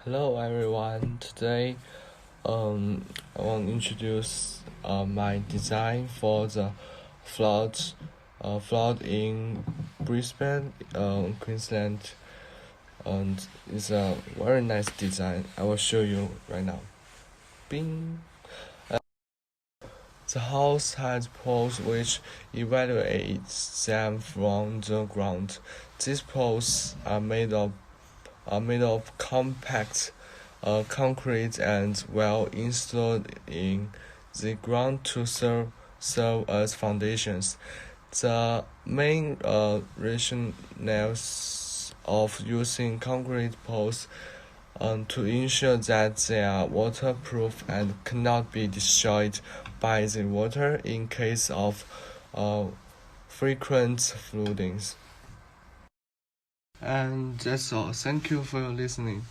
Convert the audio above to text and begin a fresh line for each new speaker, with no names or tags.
Hello everyone. Today, I want to introduce my design for the flood in Brisbane, Queensland, and it's a very nice design. I will show you right now. Bing. The house has poles which evaluate them from the ground. These poles are made of compact concrete and well installed in the ground to serve as foundations. The main rationales of using concrete poles to ensure that they are waterproof and cannot be destroyed by the water in case of uh, frequent floodings. And that's all. Thank you for your listening.